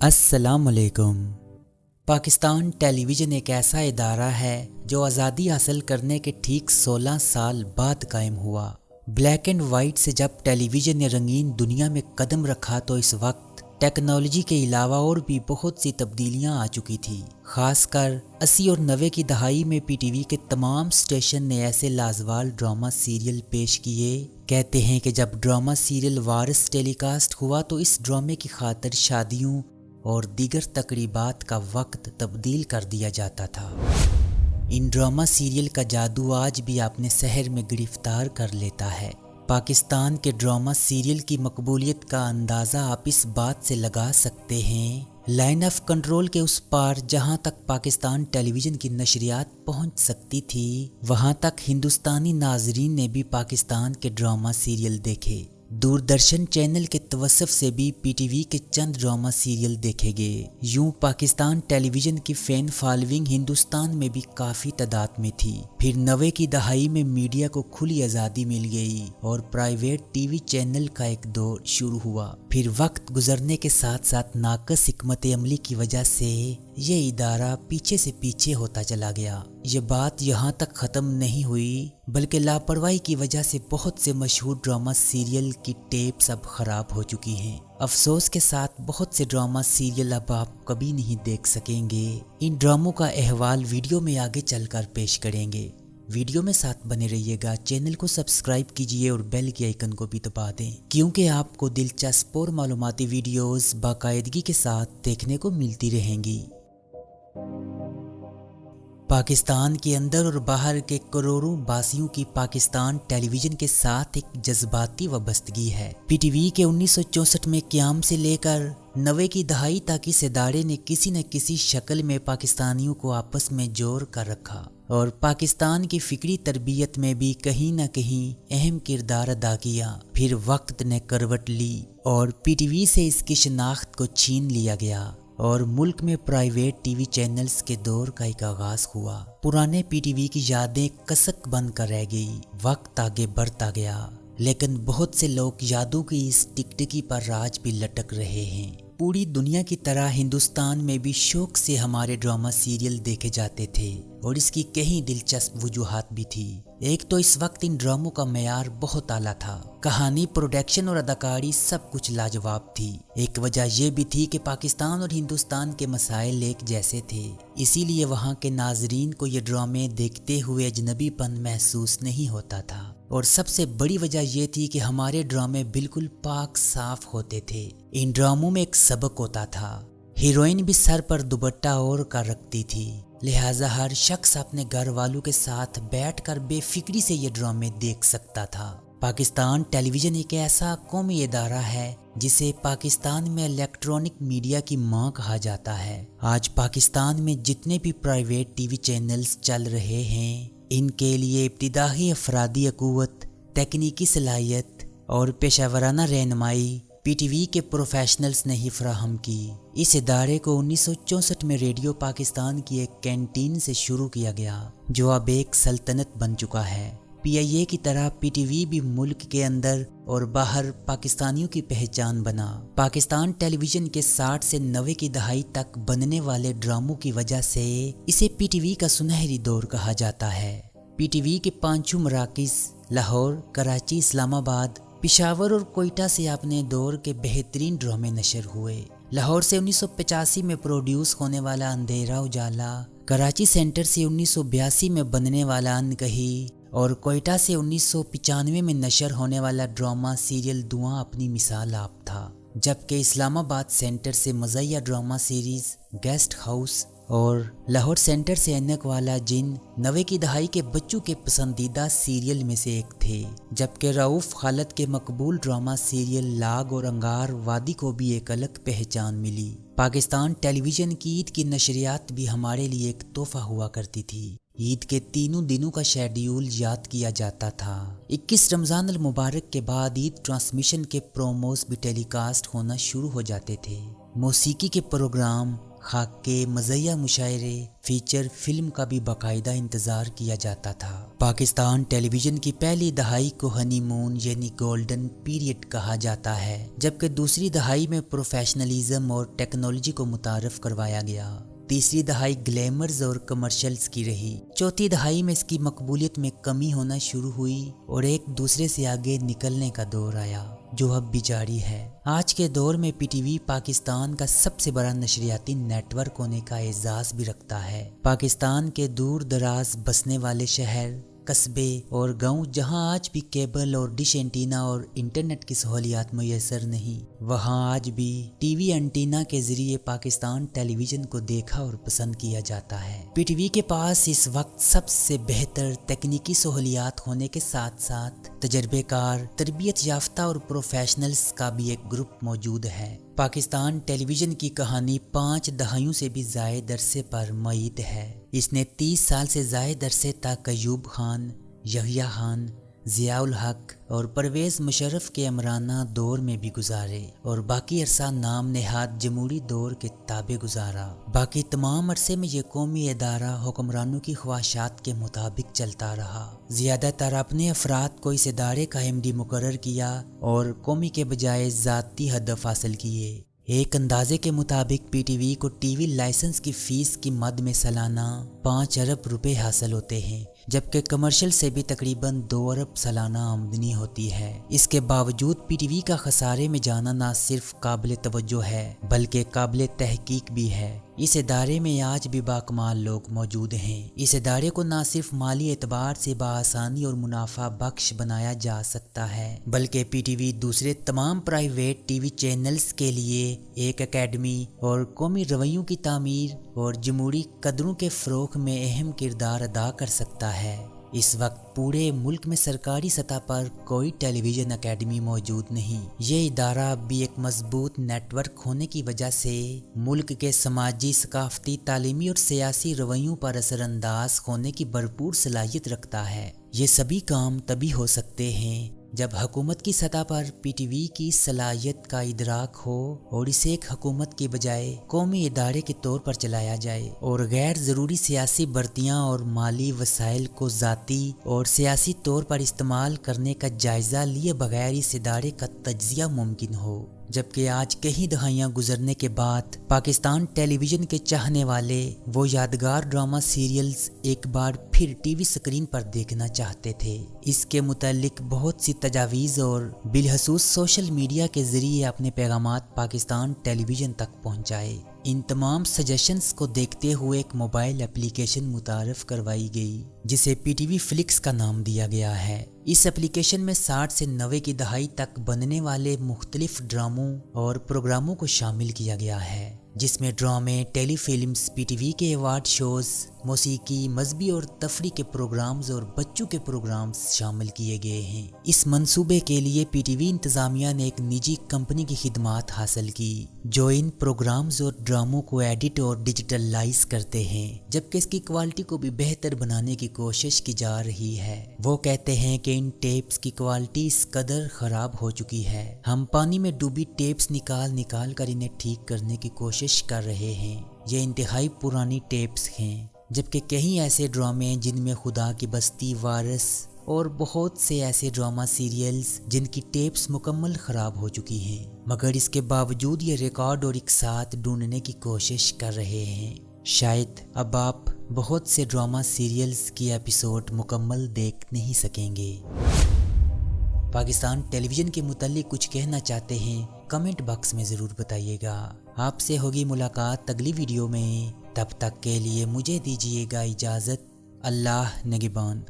السلام علیکم۔ پاکستان ٹیلی ویژن ایک ایسا ادارہ ہے جو آزادی حاصل کرنے کے ٹھیک 16 سال بعد قائم ہوا۔ بلیک اینڈ وائٹ سے جب ٹیلی ویژن نے رنگین دنیا میں قدم رکھا تو اس وقت ٹیکنالوجی کے علاوہ اور بھی بہت سی تبدیلیاں آ چکی تھی۔ خاص کر 80 اور 90 کی دہائی میں پی ٹی وی کے تمام سٹیشن نے ایسے لازوال ڈرامہ سیریل پیش کیے۔ کہتے ہیں کہ جب ڈرامہ سیریل وارث ٹیلی کاسٹ ہوا تو اس ڈرامے کی خاطر شادیوں اور دیگر تقریبات کا وقت تبدیل کر دیا جاتا تھا۔ ان ڈرامہ سیریل کا جادو آج بھی اپنے سحر میں گرفتار کر لیتا ہے۔ پاکستان کے ڈرامہ سیریل کی مقبولیت کا اندازہ آپ اس بات سے لگا سکتے ہیں، لائن آف کنٹرول کے اس پار جہاں تک پاکستان ٹیلی ویژن کی نشریات پہنچ سکتی تھی، وہاں تک ہندوستانی ناظرین نے بھی پاکستان کے ڈرامہ سیریل دیکھے۔ دوردرشن چینل کے توسط سے بھی پی ٹی وی کے چند ڈرامہ سیریل دیکھے گئے۔ یوں پاکستان ٹیلی ویژن کی فین فالوئنگ ہندوستان میں بھی کافی تعداد میں تھی۔ پھر 90 کی دہائی میں میڈیا کو کھلی آزادی مل گئی اور پرائیویٹ ٹی وی چینل کا ایک دور شروع ہوا۔ پھر وقت گزرنے کے ساتھ ساتھ ناقص حکمت عملی کی وجہ سے یہ ادارہ پیچھے سے پیچھے ہوتا چلا گیا۔ یہ بات یہاں تک ختم نہیں ہوئی بلکہ لاپرواہی کی وجہ سے بہت سے مشہور ڈرامہ سیریل کی ٹیپس اب خراب ہو چکی ہیں۔ افسوس کے ساتھ بہت سے ڈرامہ سیریل اب آپ کبھی نہیں دیکھ سکیں گے۔ ان ڈراموں کا احوال ویڈیو میں آگے چل کر پیش کریں گے۔ ویڈیو میں ساتھ بنے رہیے گا، چینل کو سبسکرائب کیجئے اور بیل کے آئیکن کو بھی دبا دیں کیونکہ آپ کو دلچسپ اور معلوماتی ویڈیوز باقاعدگی کے ساتھ دیکھنے کو ملتی رہیں گی۔ پاکستان کے اندر اور باہر کے کروڑوں باسیوں کی پاکستان ٹیلی ویژن کے ساتھ ایک جذباتی وابستگی ہے۔ پی ٹی وی کے 1964 میں قیام سے لے کر 90 کی دہائی تک اس ادارے نے کسی نہ کسی شکل میں پاکستانیوں کو آپس میں جوڑ کر رکھا اور پاکستان کی فکری تربیت میں بھی کہیں نہ کہیں اہم کردار ادا کیا۔ پھر وقت نے کروٹ لی اور پی ٹی وی سے اس کی شناخت کو چھین لیا گیا اور ملک میں پرائیویٹ ٹی وی چینلز کے دور کا ایک آغاز ہوا۔ پرانے پی ٹی وی کی یادیں کسک بن کر رہ گئی۔ وقت آگے بڑھتا گیا لیکن بہت سے لوگ یادوں کی اس ٹکٹکی پر آج بھی لٹک رہے ہیں۔ پوری دنیا کی طرح ہندوستان میں بھی شوق سے ہمارے ڈرامہ سیریل دیکھے جاتے تھے اور اس کی کئی دلچسپ وجوہات بھی تھی۔ ایک تو اس وقت ان ڈراموں کا معیار بہت اعلیٰ تھا، کہانی، پروڈکشن اور اداکاری سب کچھ لاجواب تھی۔ ایک وجہ یہ بھی تھی کہ پاکستان اور ہندوستان کے مسائل ایک جیسے تھے، اسی لیے وہاں کے ناظرین کو یہ ڈرامے دیکھتے ہوئے اجنبی پن محسوس نہیں ہوتا تھا۔ اور سب سے بڑی وجہ یہ تھی کہ ہمارے ڈرامے بالکل پاک صاف ہوتے تھے۔ ان ڈراموں میں ایک سبق ہوتا تھا۔ ہیروئن بھی سر پر دوپٹہ اوڑھ کر رکھتی تھی، لہٰذا ہر شخص اپنے گھر والوں کے ساتھ بیٹھ کر بے فکری سے یہ ڈرامے دیکھ سکتا تھا۔ پاکستان ٹیلی ویژن ایک ایسا قومی ادارہ ہے جسے پاکستان میں الیکٹرانک میڈیا کی ماں کہا جاتا ہے۔ آج پاکستان میں جتنے بھی پرائیویٹ ٹی وی چینلز چل رہے ہیں، ان کے لیے ابتدائی افرادی قوت، تکنیکی صلاحیت اور پیشہ ورانہ رہنمائی پی ٹی وی کے پروفیشنلز نے ہی فراہم کی۔ اس ادارے کو 1964 میں ریڈیو پاکستان کی ایک کینٹین سے شروع کیا گیا جو اب ایک سلطنت بن چکا ہے۔ پی آئی اے کی طرح پی ٹی وی بھی ملک کے اندر اور باہر پاکستانیوں کی پہچان بنا۔ پاکستان ٹیلی ویژن کے 60 سے 90 کی دہائی تک بننے والے ڈراموں کی وجہ سے اسے پی ٹی وی کا سنہری دور کہا جاتا ہے۔ پی ٹی وی کے 5 مراکز لاہور، کراچی، اسلام آباد، پشاور اور کوئٹہ سے اپنے دور کے بہترین ڈرامے نشر ہوئے۔ لاہور سے 1985 میں پروڈیوس ہونے والا اندھیرا اجالا، کراچی سینٹر سے 1982 میں بننے والا ان کہی اور کوئٹہ سے 1995 میں نشر ہونے والا ڈرامہ سیریل دعا اپنی مثال آپ تھا، جبکہ اسلام آباد سینٹر سے مزاحیہ ڈرامہ سیریز گیسٹ ہاؤس اور لاہور سینٹر سے اینک والا جن 90 کی دہائی کے بچوں کے پسندیدہ سیریل میں سے ایک تھے، جبکہ رؤوف خالد کے مقبول ڈرامہ سیریل لاگ اور انگار وادی کو بھی ایک الگ پہچان ملی۔ پاکستان ٹیلی ویژن کی عید کی نشریات بھی ہمارے لیے ایک تحفہ ہوا کرتی تھی۔ عید کے تینوں دنوں کا شیڈیول یاد کیا جاتا تھا۔ 21 رمضان المبارک کے بعد عید ٹرانسمیشن کے پروموز بھی ٹیلی کاسٹ ہونا شروع ہو جاتے تھے۔ موسیقی کے پروگرام خاکے، مزاحیہ مشاعرے، فیچر فلم کا بھی باقاعدہ انتظار کیا جاتا تھا۔ پاکستان ٹیلی ویژن کی پہلی دہائی کو ہنی مون یعنی گولڈن پیریڈ کہا جاتا ہے، جبکہ دوسری دہائی میں پروفیشنلزم اور ٹیکنالوجی کو متعارف کروایا گیا۔ تیسری دہائی گلیمرز اور کمرشلز کی رہی۔ چوتھی دہائی میں اس کی مقبولیت میں کمی ہونا شروع ہوئی اور ایک دوسرے سے آگے نکلنے کا دور آیا، جو اب بھی جاری ہے۔ آج کے دور میں پی ٹی وی پاکستان کا سب سے بڑا نشریاتی نیٹ ورک ہونے کا اعزاز بھی رکھتا ہے۔ پاکستان کے دور دراز بسنے والے شہر، قصبے اور گاؤں جہاں آج بھی کیبل اور ڈش اینٹینا اور انٹرنیٹ کی سہولیات میسر نہیں، وہاں آج بھی ٹی وی اینٹینا کے ذریعے پاکستان ٹیلی ویژن کو دیکھا اور پسند کیا جاتا ہے۔ پی ٹی وی کے پاس اس وقت سب سے بہتر تکنیکی سہولیات ہونے کے ساتھ ساتھ تجربے کار، تربیت یافتہ اور پروفیشنلز کا بھی ایک گروپ موجود ہے۔ پاکستان ٹیلی ویژن کی کہانی 5 دہائیوں سے بھی زائد عرصے پر معیت ہے۔ اس نے 30 سال سے زائد عرصے تک ایوب خان، یحییٰ خان، ضیاء الحق اور پرویز مشرف کے عمرانہ دور میں بھی گزارے اور باقی عرصہ نام نہاد جمہوری دور کے تابع گزارا۔ باقی تمام عرصے میں یہ قومی ادارہ حکمرانوں کی خواہشات کے مطابق چلتا رہا۔ زیادہ تر اپنے افراد کو اس ادارے کا MD مقرر کیا اور قومی کے بجائے ذاتی ہدف حاصل کیے۔ ایک اندازے کے مطابق پی ٹی وی کو ٹی وی لائسنس کی فیس کی مد میں سالانہ 5 ارب روپے حاصل ہوتے ہیں، جبکہ کمرشل سے بھی تقریباً 2 ارب سالانہ آمدنی ہوتی ہے۔ اس کے باوجود پی ٹی وی کا خسارے میں جانا نہ صرف قابل توجہ ہے بلکہ قابل تحقیق بھی ہے۔ اس ادارے میں آج بھی باکمال لوگ موجود ہیں۔ اس ادارے کو نہ صرف مالی اعتبار سے بآسانی اور منافع بخش بنایا جا سکتا ہے بلکہ پی ٹی وی دوسرے تمام پرائیویٹ ٹی وی چینلز کے لیے ایک اکیڈمی اور قومی رویوں کی تعمیر اور جمہوری قدروں کے فروغ میں اہم کردار ادا کر سکتا ہے۔ اس وقت پورے ملک میں سرکاری سطح پر کوئی ٹیلی ویژن اکیڈمی موجود نہیں۔ یہ ادارہ اب بھی ایک مضبوط نیٹ ورک ہونے کی وجہ سے ملک کے سماجی، ثقافتی، تعلیمی اور سیاسی رویوں پر اثر انداز ہونے کی بھرپور صلاحیت رکھتا ہے۔ یہ سبھی کام تبھی ہو سکتے ہیں جب حکومت کی سطح پر پی ٹی وی کی صلاحیت کا ادراک ہو اور اسے ایک حکومت کے بجائے قومی ادارے کے طور پر چلایا جائے اور غیر ضروری سیاسی بھرتیاں اور مالی وسائل کو ذاتی اور سیاسی طور پر استعمال کرنے کا جائزہ لیے بغیر اس ادارے کا تجزیہ ممکن ہو۔ جبکہ آج کئی دہائیاں گزرنے کے بعد پاکستان ٹیلی ویژن کے چاہنے والے وہ یادگار ڈرامہ سیریلز ایک بار پھر ٹی وی سکرین پر دیکھنا چاہتے تھے۔ اس کے متعلق بہت سی تجاویز اور بالخصوص سوشل میڈیا کے ذریعے اپنے پیغامات پاکستان ٹیلی ویژن تک پہنچائے۔ ان تمام سجیشنز کو دیکھتے ہوئے ایک موبائل اپلیکیشن متعارف کروائی گئی جسے پی ٹی وی فلکس کا نام دیا گیا ہے۔ اس اپلیکیشن میں 60 سے 90 کی دہائی تک بننے والے مختلف ڈراموں اور پروگراموں کو شامل کیا گیا ہے، جس میں ڈرامے، ٹیلی فلمز، پی ٹی وی کے ایوارڈ شوز، موسیقی، مذہبی اور تفریح کے پروگرامز اور بچوں کے پروگرامز شامل کیے گئے ہیں۔ اس منصوبے کے لیے پی ٹی وی انتظامیہ نے ایک نجی کمپنی کی خدمات حاصل کی جو ان پروگرامز اور ڈراموں کو ایڈٹ اور ڈیجیٹلائز کرتے ہیں، جبکہ اس کی کوالٹی کو بھی بہتر بنانے کی کوشش کی جا رہی ہے۔ وہ کہتے ہیں کہ ان ٹیپس کی کوالٹی اس قدر خراب ہو چکی ہے، ہم پانی میں ڈوبی ٹیپس نکال کر انہیں ٹھیک کرنے کی کوشش کر رہے ہیں۔ یہ انتہائی پرانی ٹیپس ہیں، جبکہ کئی ایسے ڈرامے ہیں جن میں خدا کی بستی، وارث اور بہت سے ایسے ڈرامہ سیریلز جن کی ٹیپس مکمل خراب ہو چکی ہیں، مگر اس کے باوجود یہ ریکارڈ اور ایک ساتھ ڈھونڈنے کی کوشش کر رہے ہیں۔ شاید اب آپ بہت سے ڈرامہ سیریلز کی ایپیسوڈ مکمل دیکھ نہیں سکیں گے۔ پاکستان ٹیلی ویژن کے متعلق کچھ کہنا چاہتے ہیں؟ کمنٹ باکس میں ضرور بتائیے گا۔ آپ سے ہوگی ملاقات اگلی ویڈیو میں، تب تک کے لیے مجھے دیجیے گا اجازت۔ اللہ نگہبان۔